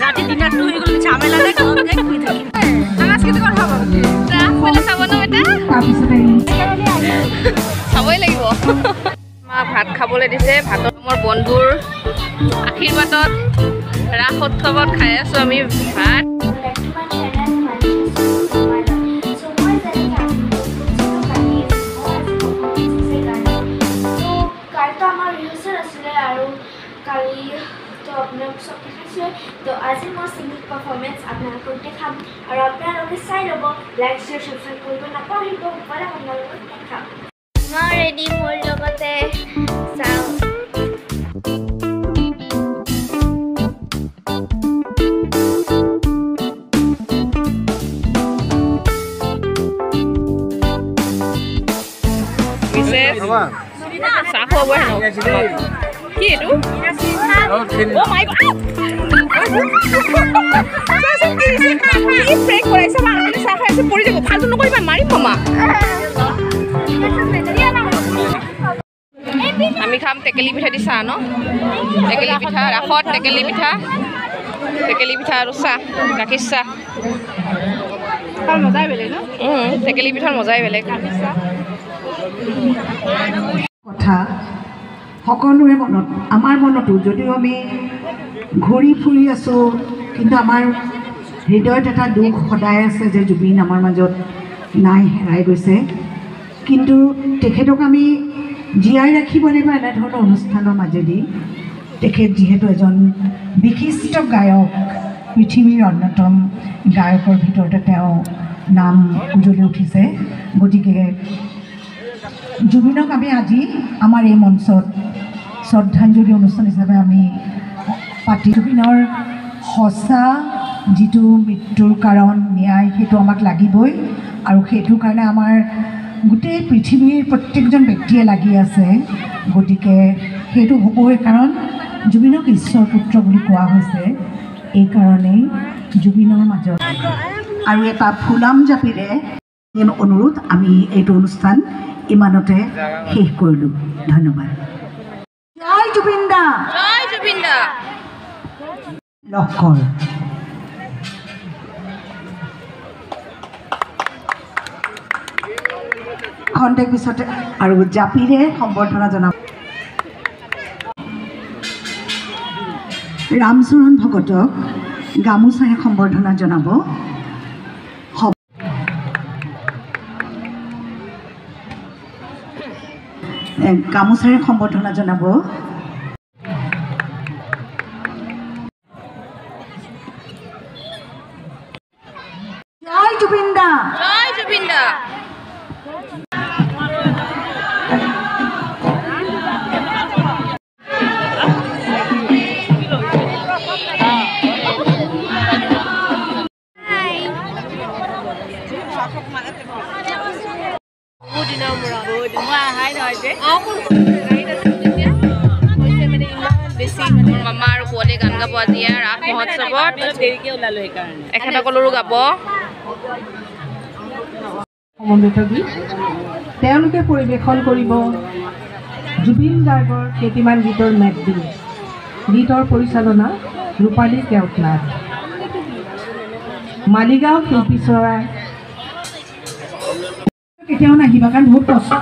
রাতে ডিনার তো হয়ে গেল ঝামেলা নাই খাওয়া যায় খুই থাকি সাংস্কৃতিক কথা বলতে রাফলে চাব না বেটা চাবই লাগিব মা ভাত খাবলৈ দিছে ভাতত মোৰ বন্ধুৰ আশীৰ্বাদত ৰাস উৎসৱত খাই আছো আমি ভাত तो आज मैं सिंगिंग परफॉर्मेंस अपना को देखाम और अपना लोग साइड लब लाइक शेयर सब्सक्राइब কৰিব নাপাহৰিব পৰা আপোনালোকক দেখাম মই ৰেডি মোৰ লগতে চাও চাহ খুৱাব হেনো কি এইটো ও মাই গড আমি খাম টেকেলি পিঠা দি চাহ ন টেকেলি পিঠা ৰাসত টেকেলি পিঠা আৰু চাহ গাখীৰ চাহ মজাই বেলেগ ন টেকেলি পিঠাৰ মজাই বেলেগ কথা সকলোৰে মনত আমাৰ মনতো যদিও আমি ঘূৰি ফুৰি আছোঁ কিন্তু আমাৰ হৃদয়ত এটা দুখ সদায় আছে যে জুবিন আমাৰ মাজত নাই হেৰাই গৈছে কিন্তু তেখেতক আমি জীয়াই ৰাখিব লাগিব এনেধৰণৰ অনুষ্ঠানৰ মাজেদি তেখেত যিহেতু এজন বিশিষ্ট গায়ক পৃথিৱীৰ অন্যতম গায়কৰ ভিতৰতে তেওঁ নাম উজ্বলি উঠিছে গতিকে জুবিনক আমি আজি আমাৰ এই মঞ্চত শ্ৰদ্ধাঞ্জলি অনুষ্ঠান হিচাপে আমি পাতি জুবিনৰ সঁচা যিটো মৃত্যুৰ কাৰণ ন্যায় সেইটো আমাক লাগিবই আৰু সেইটো কাৰণে আমাৰ গোটেই পৃথিৱীৰ প্ৰত্যেকজন ব্যক্তিয়ে লাগি আছে গতিকে সেইটো হ'বই কাৰণ জুবিনক ঈশ্বৰ পুত্ৰ বুলি কোৱা হৈছে এইকাৰণেই জুবিনৰ মাজত আৰু এটা ফুলাম জাপিৰে অনুৰোধ আমি এইটো অনুষ্ঠান ইমানতে শেষ কৰিলোঁ ধন্যবাদ জয় জুবিন দা লক্ষ্কৰ খন্তেক পিছতে আৰু জাপিৰে সম্বৰ্ধনা জনাব ৰামচৰণ ভগতক গামোচাৰে সম্বৰ্ধনা জনাব গামোচাৰে সম্বৰ্ধনা জনাব জয় জুবিন দা মামা আৰু পোৱালি গান গাব আজি ৰাস মহোৎসৱত দেৰিকে ওলালো সেইকাৰণে এখেতসকলৰো গাব সমন্বিত গীত তেওঁলোকে পৰিৱেশন কৰিব জুবিন গাৰ্গৰ কেইটিমান গীতৰ মেডলি গীতৰ পৰিচালনা ৰূপালী কেওটনাথ মালিগাঁও শিল্পী চৰাই কেতিয়াও নাহিবা কাৰণ বহুত কষ্ট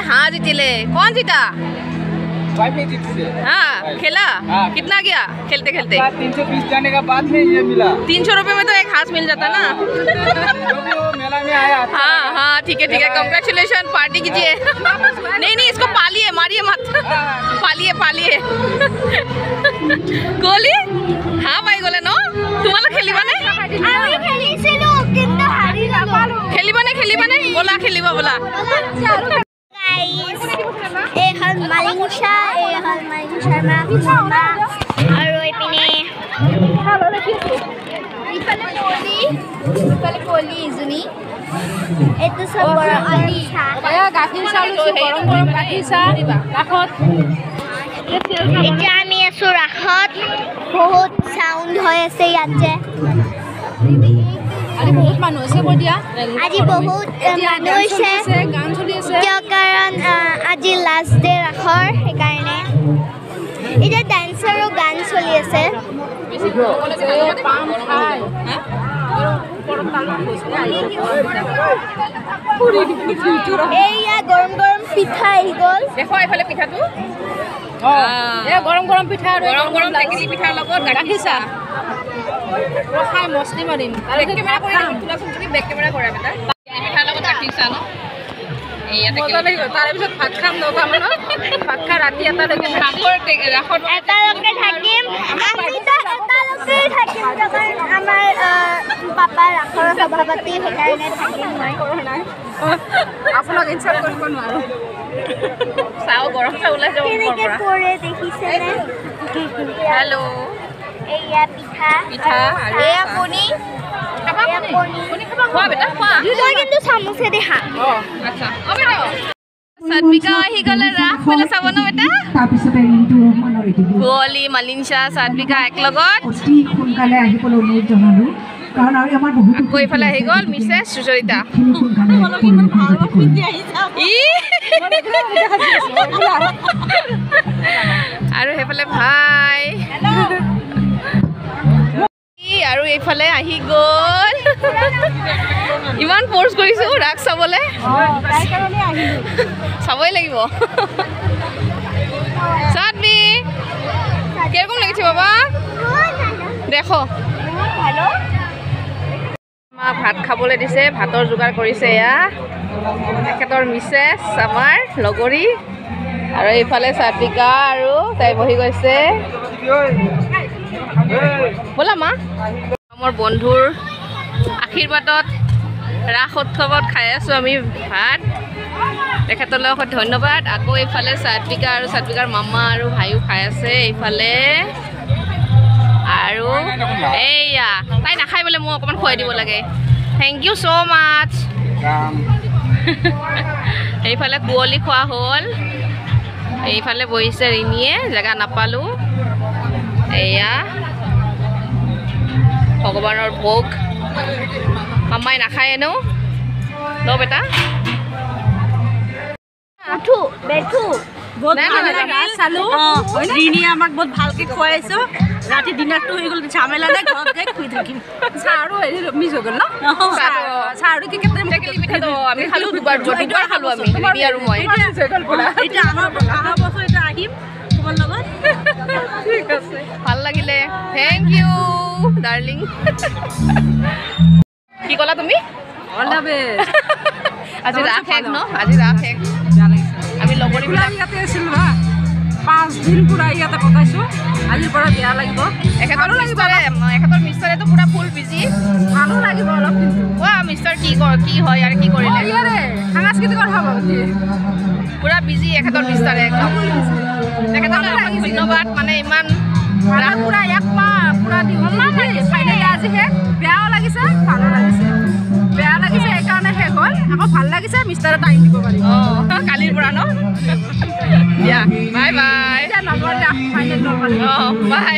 हाँ जीतिले कौन जीता हाँ खेला कितना गया खेलते खेलते 320 जाने का बाद में ये मिला 300 रुपए में तो एक हाथ मिल जाता ना मेला में आया हाँ हाँ ठीक है कंग्रेचुलेशन पार्टी कीजिए नहीं इसको पालिए मारिए मत पालिए गोली हाँ भाई गोले न तुम्हारा खेलिबाने खेलिबाने बोला खेलिबा बोला আমি আছো ৰাখত বহুত সাউন্ড হৈ আছে ইয়াতে আজি বহুত মানুহ আছে কৈ দিয়া আজি বহুত মানুহ হৈছে গান চলি আছে কিয় কাৰণ আজি লাষ্ট ডে ৰাখৰ সেইকাৰণে এটা ডান্সাৰ আৰু গান চলি আছে এইয়া গৰম গৰম পিঠা আহি গ'ল দেখো এইফালে পিঠাটো গৰম পিঠা টেকেলি পিঠাৰ লগত গাখীৰ চাহ খাই মছলি মাৰিম বেক কেমেৰা কৰি তোলাচোন তুমি বেক কেমেৰা কৰা বেটা পিঠাৰ লগত গাখীৰ চাহ ন তাৰে পিছত ভাত খাম নটামানত ভাত খাই ৰাতি এটালৈকে এটালৈকে থাকিম আমাৰ পাপা ৰাখৰ সভাপতি সেইকাৰণে থাকিম আপোনাক ইনচাল্ট কৰিব নোৱাৰো চাও গৰম চাহ ওলাই যাব কেনেকৈ কৰে দেখিছেনে হেল্ল' এইয়া পিঠা আৰু এয়া কণী খোৱা বেটা খোৱা মই কিন্তু চামুচেদি খাম আচ্ছা বেটা সাদবিকা আহি গ'লে ৰাস মেলা চাব ন বেটা তাৰপিছতে ৰিণ্টু ৰহমানৰ ৰেডি গোৱালি মালিনচা সাদবিকা এক লগত অতি সোনকালে আহিবলৈ অনুৰোধ জনালোঁ কাৰণ আৰু আমাৰ বহুত আকৌ এইফালে আহি গ'ল মিছেছ সুচৰিতা আৰু সেইফালে ভাই আৰু এইফালে আহি গ'ল ইমান ফ'ৰ্চ কৰিছোঁ ৰাস চাবলৈ চাবই লাগিব সাদবি কিৰকম লেগেছে বাবা দেখো মা ভাত খাবলৈ দিছে ভাতৰ যোগাৰ কৰিছে এয়া একেতৰ মিছেছ আমাৰ লগৰী আৰু এইফালে সাদবিকা আৰু তাই বহি গৈছে ব'লা মা মোৰ বন্ধুৰ আশীৰ্বাদত ৰাস উৎসৱত খাই আছোঁ আমি ভাত তেখেতলৈ ধন্যবাদ আকৌ এইফালে সাদবিকা আৰু সাদবিকাৰ মামা আৰু ভাইও খাই আছে এইফালে আৰু এইয়া তাই নাখাই বোলে মোক অকণমান খুৱাই দিব লাগে থেংক ইউ ছ' মাছ এইফালে কুঁৱলী খোৱা হ'ল এইফালে বহিছে ৰিণীয়ে জেগা নাপালোঁ এয়া ভগৱানৰ ভোগ মামাই নাখায় এনেও ন বেটা ৰিণী আমাক বহুত ভালকে খুৱাইছো ৰাতি ডিনাৰটো হৈ গ'ল ঝামেলা নাই ঘৰত যাই শুই থাকিম চাহ আৰু হেৰি মিছ হৈ গ'ল ন চাহ আৰু কি কেইটা টেকেলি পিঠাটো আমি খালোঁ দুবাৰ খালোঁ আমি ৰিণী আৰু মই এতিয়া অহা বছৰ এতিয়া আহিম তোমাৰ লগত ঠিক আছে ভাল লাগিলে থেংক ইউ ডাৰ্লিং কি ক'লা তুমি অল দ্য বেষ্ট আজি ৰাস শেষ ন আজি ৰাস শেষ আমি লগৰীবিলাক ইয়াতে আছিলোঁ না 5 দিন পুৰা ইয়াতে কটাইছোঁ আজিৰ পৰা বেয়া লাগিব এখেতৰো লাগিব এখেতৰ মিষ্টাৰেতো পুৰা ফুল বিজি ভালো লাগিব অলপ কিন্তু মিষ্টাৰ কি হয় আৰু কি কৰিলে ইয়াৰে সাংস্কৃতিক সভাপতি পুৰা বিজি এখেতৰ মিষ্টাৰে একদম তেখেতক ধন্যবাদ মানে ইমান পুৰা 1 মাহ পুৰা দীঘলমান ফাইনেলি আজিহে বেয়াও লাগিছে ভালো লাগিছে বেয়া লাগিছে সেইকাৰণে শেষ হ'ল আকৌ ভাল লাগিছে মিষ্টাৰে টাইম দিব পাৰিব কালিৰ পৰা ন দিয়া বাই বাই এতিয়া নম্বৰ দিয়া ফাইনেল নম্বৰ বাই